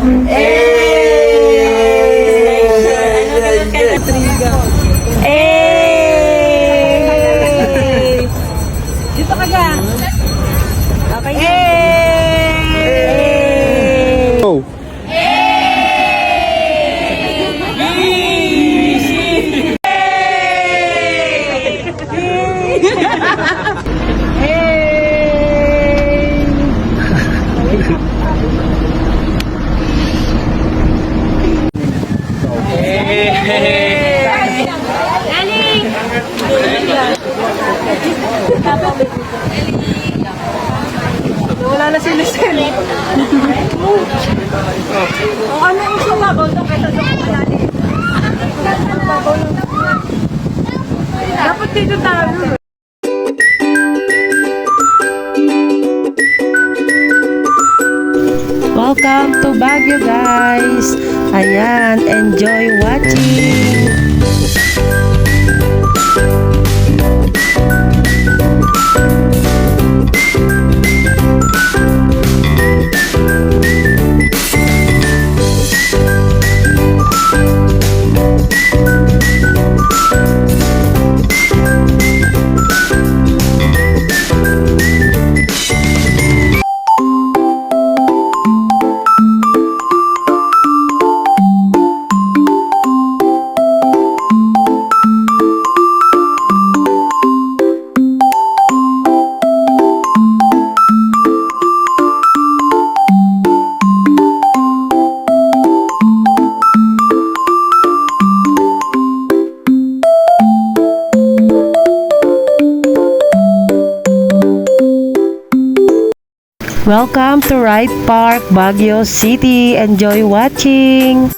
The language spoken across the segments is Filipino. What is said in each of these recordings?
Dito ka ga. Okay. Go! Wala na si Lucille. O ano yung sumabaw doon kaysa doon malali? Dapat dito tayo. Welcome to Baguio, guys. Ayan, enjoy watching. Welcome to Ride Park, Baguio City. Enjoy watching.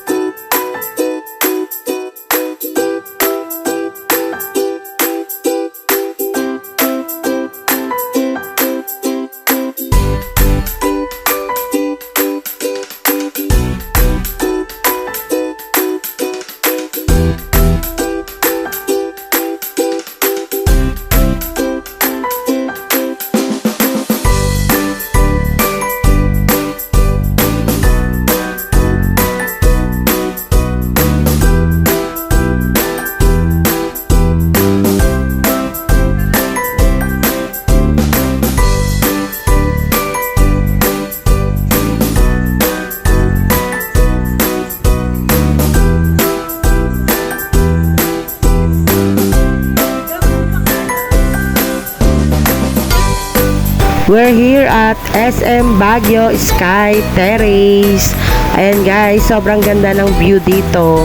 We're here at SM Baguio Sky Terrace. Ayan guys, sobrang ganda ng view dito.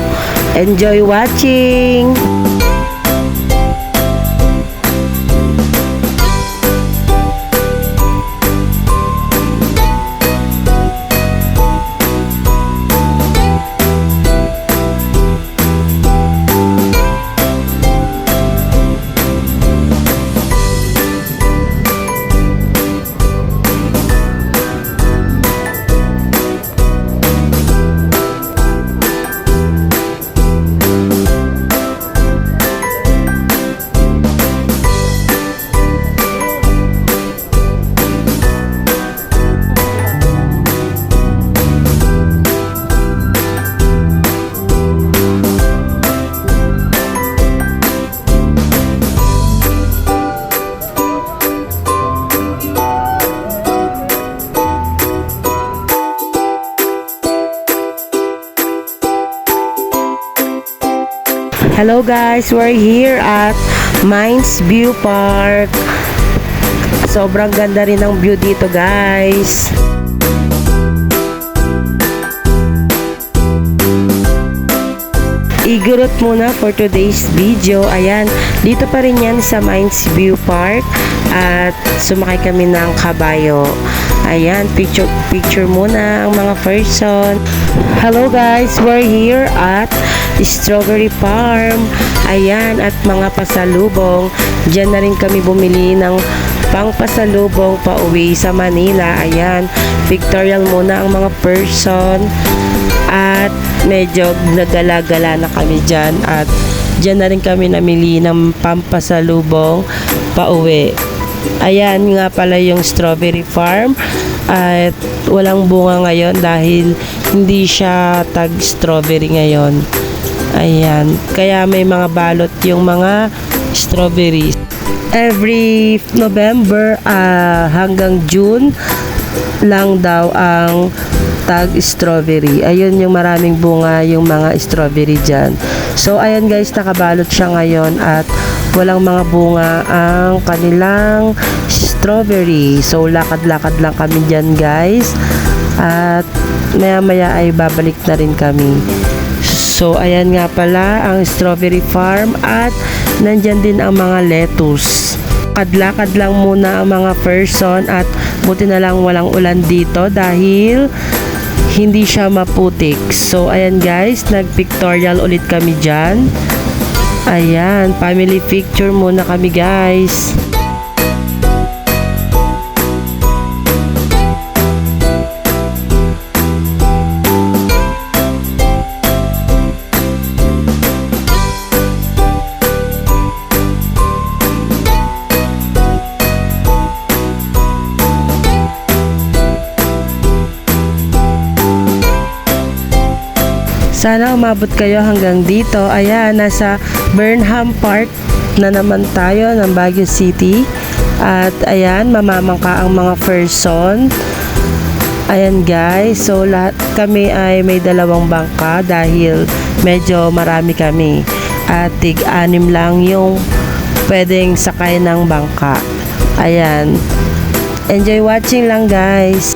Enjoy watching! Hello guys, we're here at Mines View Park. Sobrang ganda rin ng view dito guys. Igurot muna for today's video. Ayan, dito pa rin yan sa Mines View Park. At sumakay kami ng kabayo. Ayan, picture muna ang mga person. Hello guys, we're here at Strawberry Farm. Ayan, at mga pasalubong. Diyan na rin kami bumili ng pangpasalubong pa uwi sa Manila. Ayan, pictorial muna ang mga person. At medyo nagala-gala na kami dyan. At dyan na rin kami namili ng pampasalubong pa uwi. Ayan nga pala yung Strawberry Farm. At walang bunga ngayon dahil hindi siya tag strawberry ngayon. Ayan, kaya may mga balot yung mga strawberries. Every November hanggang June lang daw ang tag strawberry. Ayun yung maraming bunga yung mga strawberry dyan. So ayan guys, nakabalot siya ngayon at walang mga bunga ang kanilang strawberry. So lakad-lakad lang kami dyan guys. At maya-maya ay babalik na rin kami. So ayan nga pala ang strawberry farm at nandyan din ang mga lettuce. Lakad-lakad lang muna ang mga person at buti na lang walang ulan dito dahil hindi siya maputik. So ayan guys, nag-pictorial ulit kami dyan. Ayan, family picture muna kami guys. Sana umabot kayo hanggang dito. Ayan, nasa Burnham Park na naman tayo ng Baguio City. At ayan, mamamangka ang mga person. Ayan guys, so lahat kami ay may dalawang bangka dahil medyo marami kami. At tig-anim lang yung pwedeng sakay ng bangka. Ayan, enjoy watching lang guys.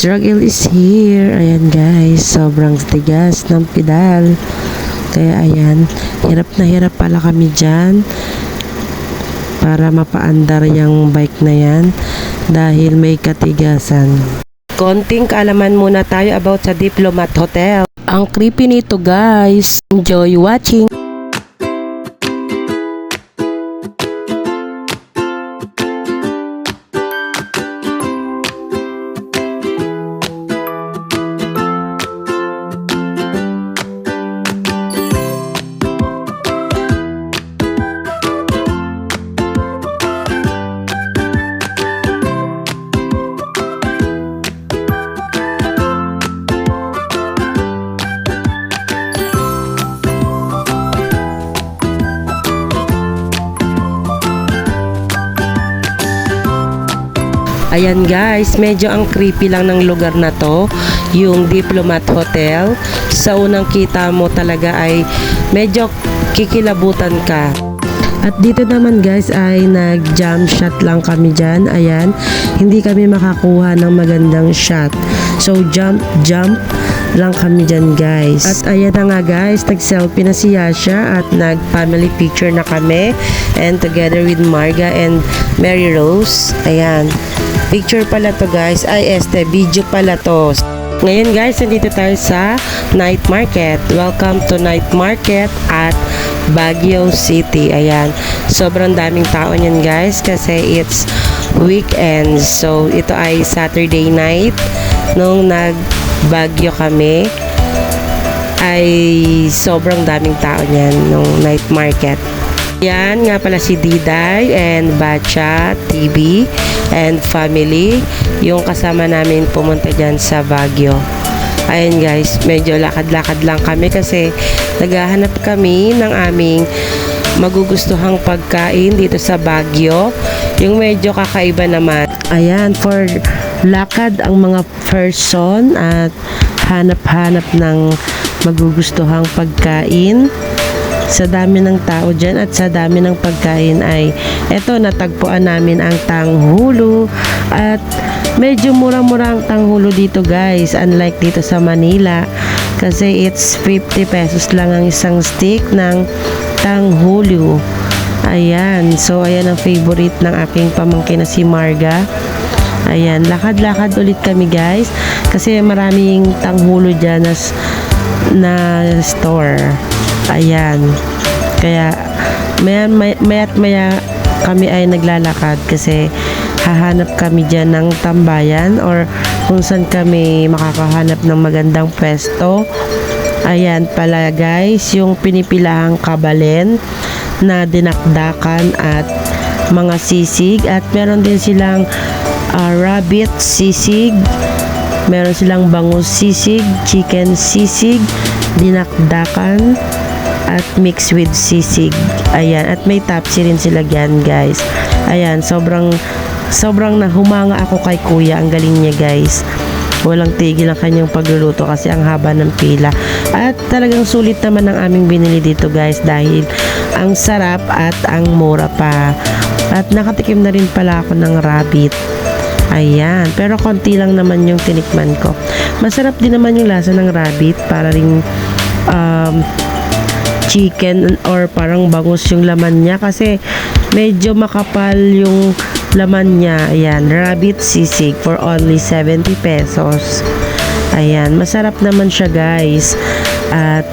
Struggle is here. Ayan guys, sobrang tigas ng pedal. Kaya ayan, hirap na hirap pala kami dyan para mapaandar yung bike na yan dahil may katigasan. Konting kaalaman muna tayo about sa Diplomat Hotel. Ang creepy nito guys. Enjoy watching. Ayan guys, medyo ang creepy lang ng lugar na to, yung Diplomat Hotel. Sa unang kita mo talaga ay medyo kikilabutan ka. At dito naman guys ay nag-jump shot lang kami dyan. Ayan, hindi kami makakuha ng magandang shot. So jump lang kami dyan guys. At ayan na nga guys, nag-selfie na si Yasha at nag-family picture na kami. And together with Marga and Mary Rose. Ayan, picture pala to guys. Ay video pala to. Ngayon guys, nandito tayo sa night market. Welcome to night market at Baguio City. Ayan, sobrang daming tao niyan guys kasi it's weekend. So ito ay Saturday night. Nung nag-Baguio kami ay sobrang daming tao niyan nung night market. Yan nga pala si Diday and Bacha TV and family yung kasama namin pumunta dyan sa Baguio. Ayan guys, medyo lakad-lakad lang kami kasi naghahanap kami ng aming magugustuhang pagkain dito sa Baguio, yung medyo kakaiba naman. Ayan, for lakad ang mga person at hanap-hanap ng magugustuhang pagkain. Sa dami ng tao dyan at sa dami ng pagkain ay eto, natagpuan namin ang tanghulo at medyo mura-mura ang tanghulo dito guys, unlike dito sa Manila kasi it's 50 pesos lang ang isang stick ng Tanghulo. Ayan, so ayan ang favorite ng aking pamangkin na si Marga. Ayan, lakad-lakad ulit kami guys kasi maraming Tanghulo dyan na store. Ayan, kaya maya't maya kami ay naglalakad kasi hahanap kami dyan ng tambayan or kung saan kami makakahanap ng magandang pwesto. Ayan pala guys, yung pinipilahang kabalen na dinakdakan at mga sisig, at meron din silang rabbit sisig, meron silang bangus sisig, chicken sisig, dinakdakan at mix with sisig. Ayan, at may tapsi rin sila dyan guys. Ayan, sobrang nahumanga ako kay kuya, ang galing niya guys. Walang tigil ang kanyang pagluluto kasi ang haba ng pila. At talagang sulit naman ang aming binili dito guys dahil ang sarap at ang mura pa. At nakatikim na rin pala ako ng rabbit. Ayan, pero konti lang naman yung tinikman ko. Masarap din naman yung lasa ng rabbit, para ring chicken or parang bangus yung laman niya kasi medyo makapal yung laman niya. Ayan, rabbit sisig for only 70 pesos. Ayan, masarap naman siya guys. At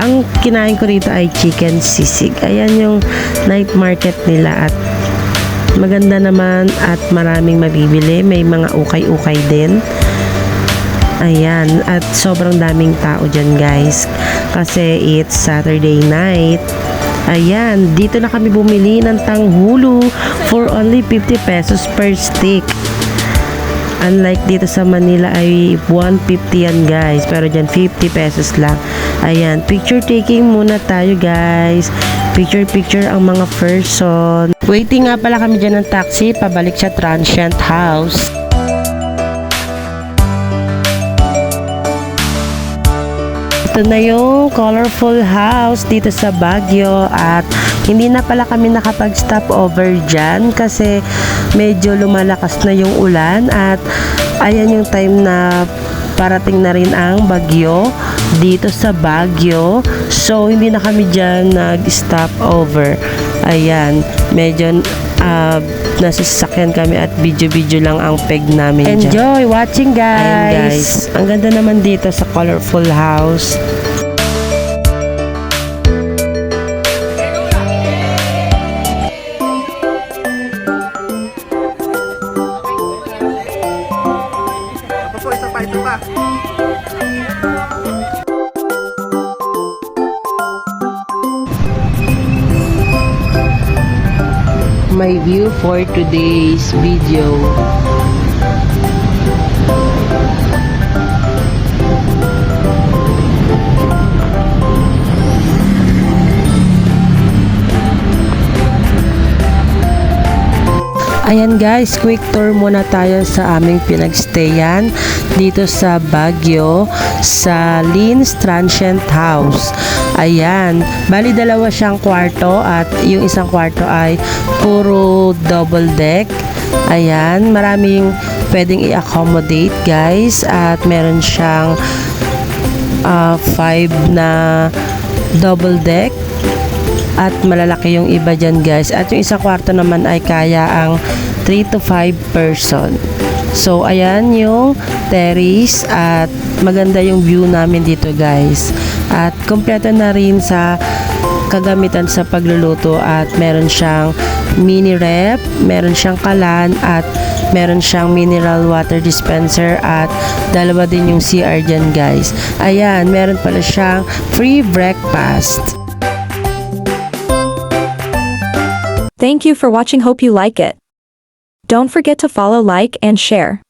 ang kinain ko rito ay chicken sisig. Ayan yung night market nila at maganda naman at maraming mabibili. May mga ukay-ukay din. Ayan, at sobrang daming tao dyan guys kasi it's Saturday night. Ayan, dito na kami bumili ng Tanghulo for only 50 pesos per stick. Unlike dito sa Manila ay 150 yan guys, pero dyan 50 pesos lang. Ayan, picture taking muna tayo guys. Picture ang mga person. Waiting nga pala kami dyan ng taxi pabalik sa Transient House. Ito na yung colorful house dito sa Baguio, at hindi na pala kami nakapag-stop over dyan kasi medyo lumalakas na yung ulan, at ayan yung time na parating na rin ang bagyo dito sa Baguio. So hindi na kami dyan nag-stop over. Ayan, medyo nasa sasakyan kami at video lang ang peg namin dyan. Enjoy watching guys! Ayan guys, ang ganda naman dito sa colorful house. Ito pa. My view for today's video. Ayan guys, quick tour muna tayo sa aming pinagstayan dito sa Baguio sa Lynn's Transient House. Ayan, bali dalawa siyang kwarto at yung isang kwarto ay puro double deck. Ayan, maraming pwedeng i-accommodate guys, at meron siyang 5 na double deck. At malalaki yung iba dyan guys. At yung isang kwarto naman ay kaya ang 3 to 5 person. So ayan yung terrace at maganda yung view namin dito guys. At kompleto na rin sa kagamitan sa pagluluto, at meron siyang mini ref, meron siyang kalan, at meron siyang mineral water dispenser, at dalawa din yung CR dyan guys. Ayan, meron pala siyang free breakfast. Thank you for watching. Hope you like it. Don't forget to follow, like, and share.